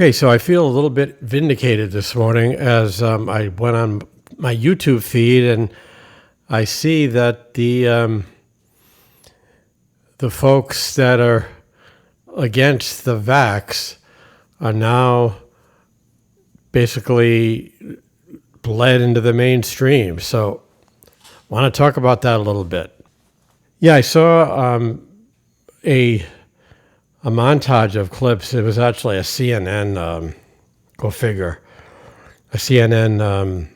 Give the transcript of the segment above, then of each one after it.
Okay, so I feel a little bit vindicated this morning as I went on my YouTube feed and I see that the folks that are against the vax are now basically bled into the mainstream. So I want to talk about that a little bit. Yeah, I saw a montage of clips. It was actually a CNN, go figure, a CNN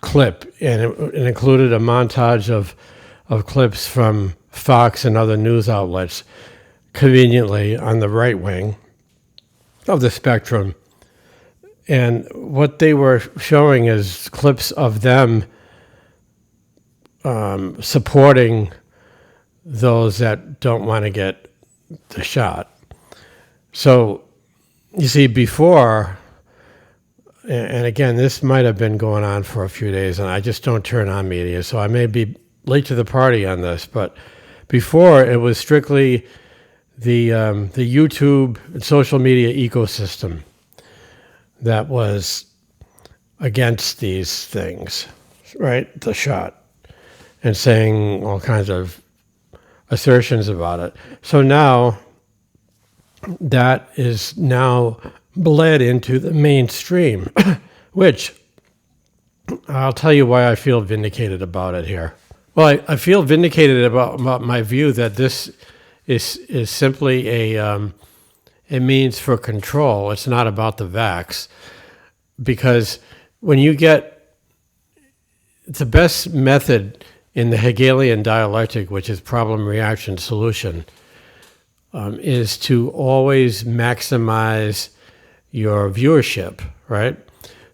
clip, and it included a montage of clips from Fox and other news outlets, conveniently on the right wing of the spectrum. And what they were showing is clips of them supporting those that don't want to get the shot. So you see, before, and again, this might have been going on for a few days, and I just don't turn on media, so I may be late to the party on this, but before it was strictly the YouTube and social media ecosystem that was against these things, right? The shot, and saying all kinds of assertions about it. So now that is now bled into the mainstream, which I'll tell you why I feel vindicated about it here. Well, I feel vindicated about my view that this is simply a means for control. It's not about the vax, because when you get the best method in the Hegelian dialectic, which is problem, reaction, solution, is to always maximize your viewership, right?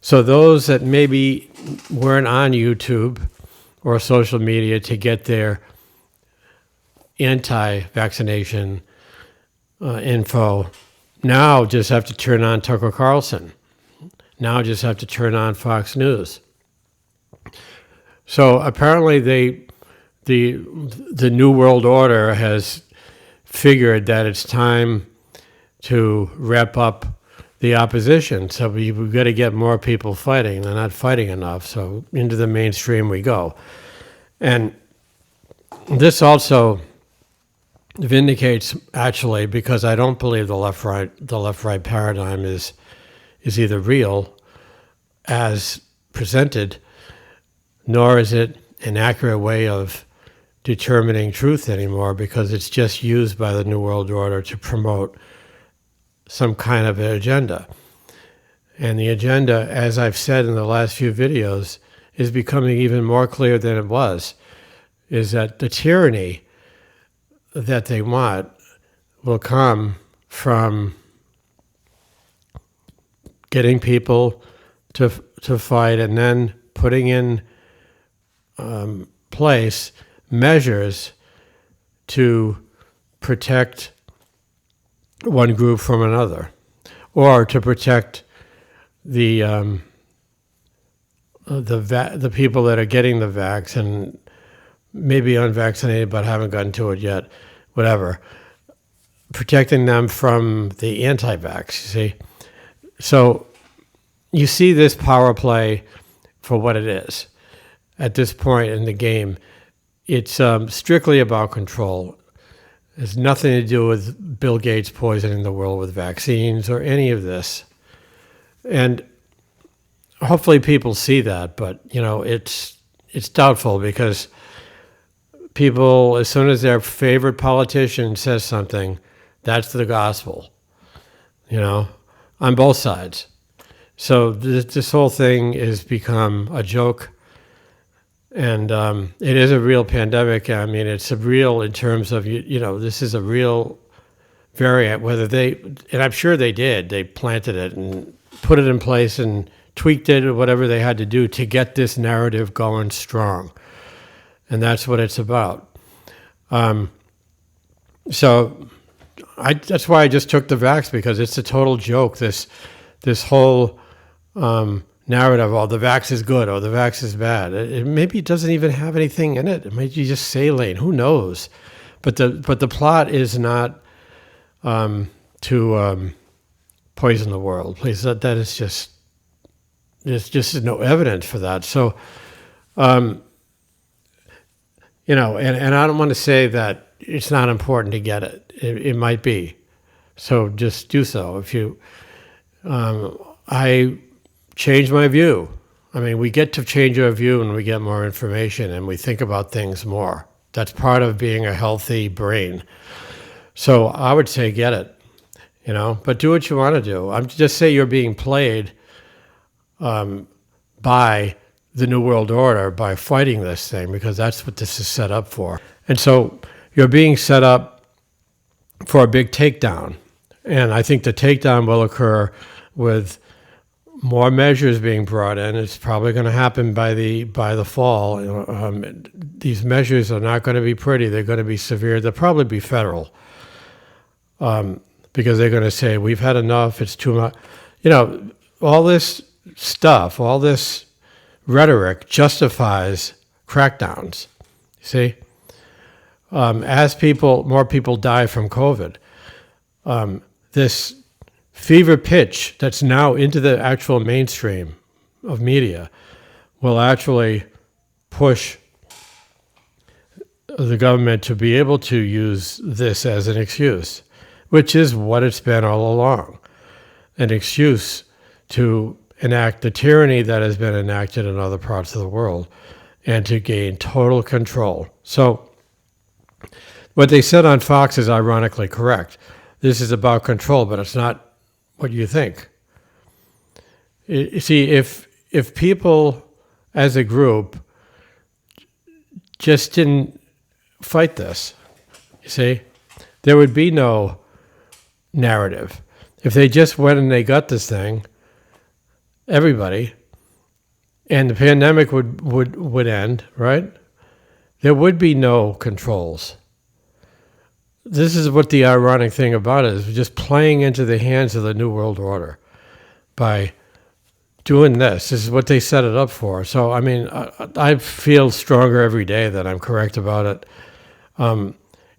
So those that maybe weren't on YouTube or social media to get their anti-vaccination info now just have to turn on Tucker Carlson. Now just have to turn on Fox News. So apparently the New World Order has figured that it's time to wrap up the opposition. So we've got to get more people fighting. They're not fighting enough. So into the mainstream we go. And this also vindicates, actually, because I don't believe the left-right paradigm is either real as presented, nor is it an accurate way of determining truth anymore, because it's just used by the New World Order to promote some kind of an agenda. And the agenda, as I've said in the last few videos, is becoming even more clear than it was, is that the tyranny that they want will come from getting people to fight and then putting in place measures to protect one group from another, or to protect the people that are getting the vax and maybe unvaccinated but haven't gotten to it yet, whatever, protecting them from the anti-vax, you see. So you see this power play for what it is. At this point in the game, it's strictly about control. It has nothing to do with Bill Gates poisoning the world with vaccines or any of this. And hopefully people see that, but it's doubtful, because people, as soon as their favorite politician says something, that's the gospel, on both sides. So this whole thing has become a joke, and it is a real pandemic. I mean, it's a real, in terms of, this is a real variant, and I'm sure they planted it and put it in place and tweaked it or whatever they had to do to get this narrative going strong. And that's what it's about. So that's why I just took the vax, because it's a total joke. This whole narrative, oh, the vax is good, or the vax is bad. Maybe it doesn't even have anything in it. It might be just saline. Who knows? But the plot is not to poison the world. Please, that is just, there's just no evidence for that. So, and I don't want to say that it's not important to get it. It might be. So just do so. If you, I changed my view. I mean, we get to change our view when we get more information and we think about things more. That's part of being a healthy brain. So I would say get it, but do what you want to do. I'm just say you're being played by the New World Order by fighting this thing, because that's what this is set up for. And so you're being set up for a big takedown. And I think the takedown will occur with more measures being brought in. It's probably going to happen by the fall. These measures are not going to be pretty. They're going to be severe. They'll probably be federal, because they're going to say, we've had enough. It's too much. All this stuff, all this rhetoric justifies crackdowns. You see, as more people die from COVID, this fever pitch that's now into the actual mainstream of media will actually push the government to be able to use this as an excuse, which is what it's been all along, an excuse to enact the tyranny that has been enacted in other parts of the world and to gain total control. So what they said on Fox is ironically correct. This is about control, but it's not what you think. You see, if people as a group just didn't fight this, you see, there would be no narrative. If they just went and they got this thing, everybody, and the pandemic would end, right? There would be no controls. This is what the ironic thing about it is, we're just playing into the hands of the New World Order by doing this. This is what they set it up for. So, I mean, I feel stronger every day that I'm correct about it.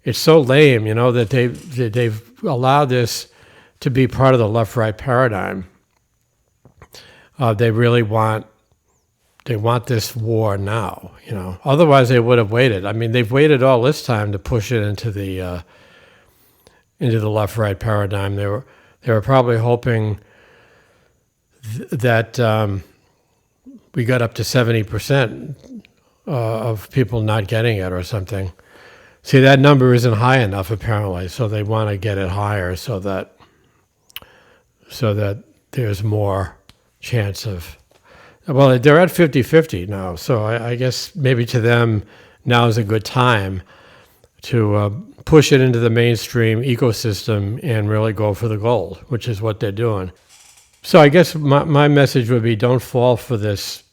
It's so lame, that they've allowed this to be part of the left-right paradigm. They really want this war now, Otherwise, they would have waited. I mean, they've waited all this time to push it into the left-right paradigm. They were probably hoping that we got up to 70% of people not getting it or something. See, that number isn't high enough apparently, so they want to get it higher so that there's more chance of. Well, they're at 50-50 now, so I guess maybe to them now is a good time to push it into the mainstream ecosystem and really go for the gold, which is what they're doing. So I guess my message would be, don't fall for this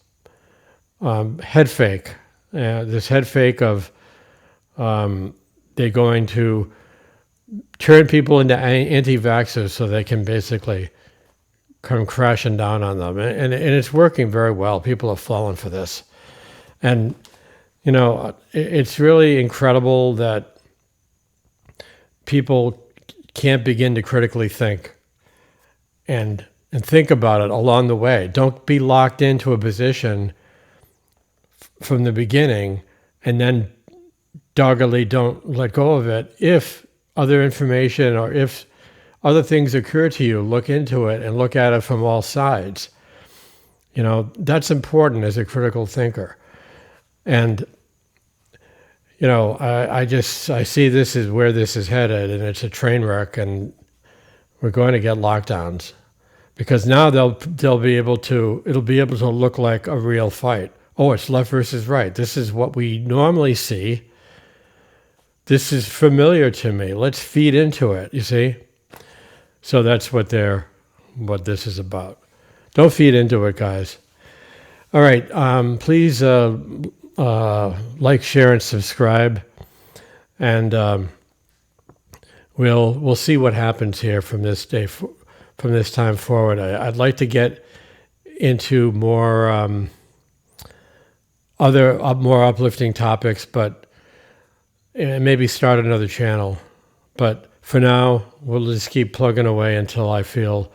head fake. This head fake of they're going to turn people into anti-vaxxers so they can basically come crashing down on them. And it's working very well. People have fallen for this. And, it's really incredible that people can't begin to critically think and think about it along the way. Don't be locked into a position from the beginning and then doggedly don't let go of it. If other information or if other things occur to you, look into it and look at it from all sides. That's important as a critical thinker. And, I see this is where this is headed, and it's a train wreck, and we're going to get lockdowns because now it'll be able to look like a real fight. Oh, it's left versus right. This is what we normally see. This is familiar to me. Let's feed into it, you see? So that's what this is about. Don't feed into it, guys. All right, please like, share, and subscribe, and we'll see what happens here from this time forward. I'd like to get into more more uplifting topics, but maybe start another channel. But for now, we'll just keep plugging away until I feel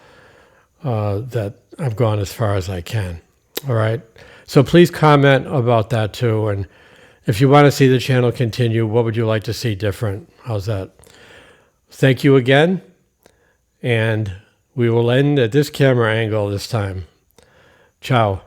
that I've gone as far as I can. All right. So please comment about that too. And if you want to see the channel continue, what would you like to see different? How's that? Thank you again. And we will end at this camera angle this time. Ciao.